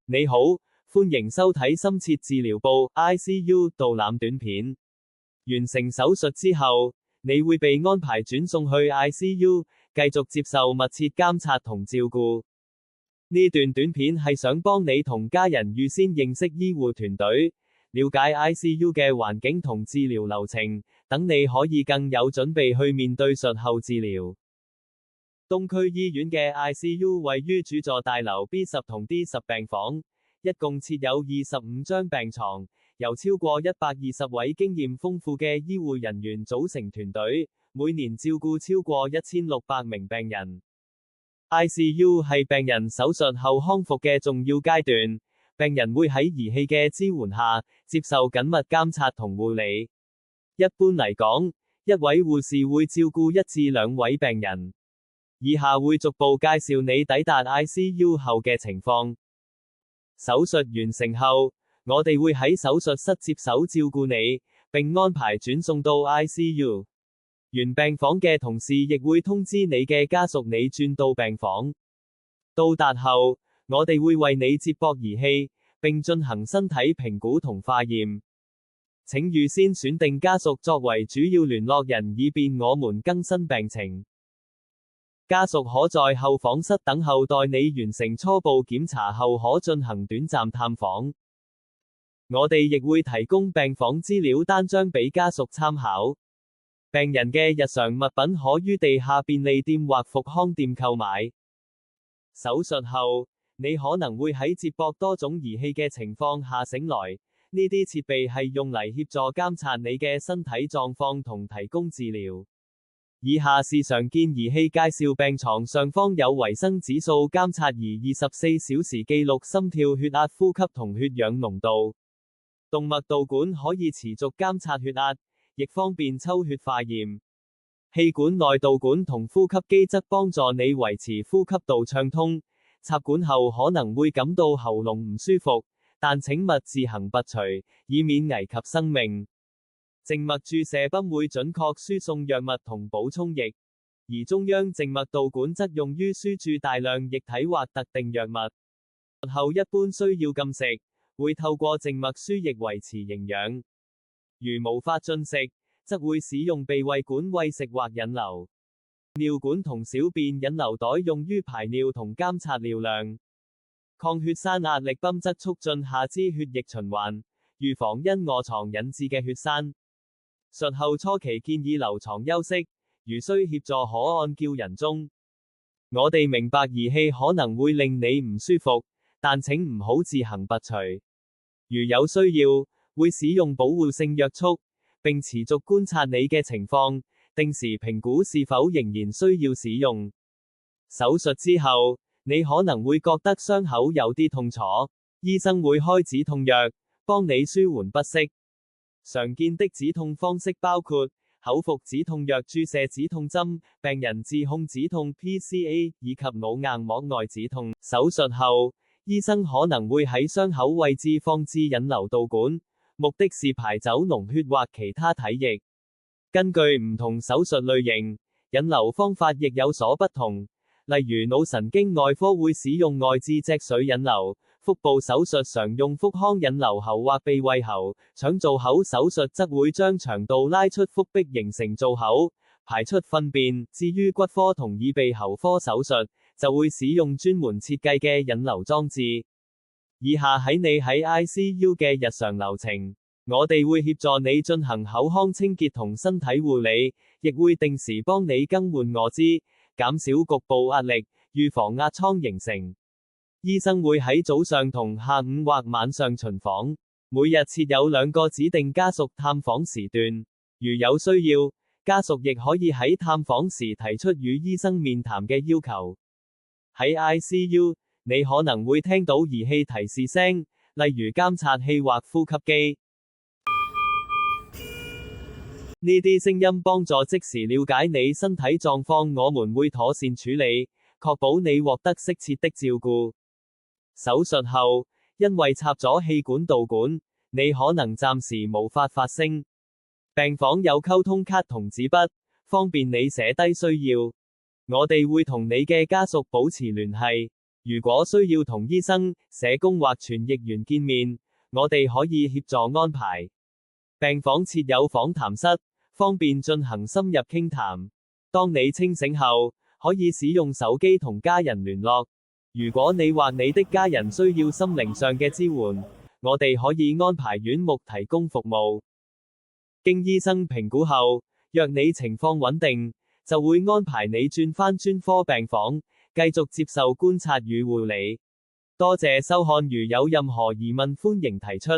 你好，歡迎收睇深切治療部 ICU 導覽短片。完成手術之後，你會被安排轉送去 ICU，繼續接受密切監察同照顧。呢段短片係想幫你同家人預先認識醫護團隊，了解 ICU 嘅環境同治療流程，等你可以更有準備去面對術後治療。東區醫院嘅 ICU 位於主座大樓 B10 同 D10 病房，一共設有25張病床，由超過120位經驗豐富嘅醫護人員組成團隊，每年照顧超過1600名病人。ICU 係病人手術後康復嘅重要階段，病人會喺儀器嘅支援下，接受緊密監察同護理。一般嚟講，一位護士會照顧1至2位病人。以下會逐步介紹你抵達 ICU 後嘅情況。手術完成後，我哋會喺手術室接手照顧你，並安排轉送到 ICU。原病房嘅同事亦會通知你嘅家屬你轉到病房。到達後，我哋會為你接駁儀器，並進行身體評估同化驗。請預先選定家屬作為主要聯絡人，以便我們更新病情。家屬可在候訪室等候，待你完成初步檢查後可進行短暫探訪。我哋亦會提供病房資料單張俾家屬參考。病人嘅日常物品可於地下便利店或復康店購買。手術後，你可能會喺接駁多種儀器嘅情況下醒來，呢啲設備係用嚟協助監察你嘅身體狀況同提供治療。以下是常見儀器介紹，病床上方有維生指數監察儀，24小時記錄心跳、血壓、呼吸同血氧濃度。動脈導管可以持續監察血壓，亦方便抽血化驗。氣管內導管同呼吸機則幫助你維持呼吸道暢通。插管後可能會感到喉嚨唔舒服，但請勿自行拔除，以免危及生命。靜脈注射泵會準確輸送藥物同補充液，而中央靜脈導管則用於輸注大量液體或特定藥物。術後一般需要禁食，會透過靜脈輸液維持營養。如無法進食，則會使用鼻胃管餵食或引流。尿管同小便引流袋用於排尿同監察尿量。抗血栓壓力泵則促進下肢血液循環，預防因臥床引致嘅血栓。術後初期建議留床休息，如需協助可按叫人中。我哋明白儀器可能會令你唔舒服，但請唔好自行拔除。如有需要，會使用保護性約束，並持續觀察你嘅情況，定時評估是否仍然需要使用。手術之後，你可能會覺得傷口有啲痛楚，醫生會開止痛藥，幫你舒緩不適。常見的止痛方式包括口服止痛藥、注射止痛針、病人自控止痛 PCA 以及腦硬膜外止痛。手術後，醫生可能會喺傷口位置放置引流導管，目的是排走膿血或其他體液。根據唔同手術類型，引流方法亦有所不同，例如腦神經外科會使用外置脊髓引流。腹部手術常用腹腔引流喉或鼻胃喉，腸造口手術則會將腸道拉出腹壁形成造口，排出糞便。至於骨科同耳鼻喉科手術，就會使用專門設計嘅引流裝置。以下喺你喺 ICU 嘅日常流程，我哋會協助你進行口腔清潔同身體護理，亦會定時幫你更換臥姿，減少局部壓力，預防壓瘡形成。醫生會喺早上同下午或晚上巡訪，每日設有2個指定家屬探訪時段。如有需要，家屬亦可以喺探訪時提出與醫生面談嘅要求。喺 ICU，你可能會聽到儀器提示聲，例如監察器或呼吸機。呢啲聲音幫助即時了解你身體狀況，我們會妥善處理，確保你獲得適切的照顧。手術後，因為插咗氣管導管，你可能暫時無法發聲。病房有溝通卡同紙筆，方便你寫低需要。我哋會同你嘅家屬保持聯繫。如果需要同醫生、社工或傳譯員見面，我哋可以協助安排。病房設有訪談室，方便進行深入傾談。當你清醒後，可以使用手機同家人聯絡。如果你或你的家人需要心靈上嘅支援，我哋可以安排院牧提供服務。經醫生評估後，若你情況穩定，就會安排你轉返專科病房，繼續接受觀察與護理。多謝收看，如有任何疑問歡迎提出。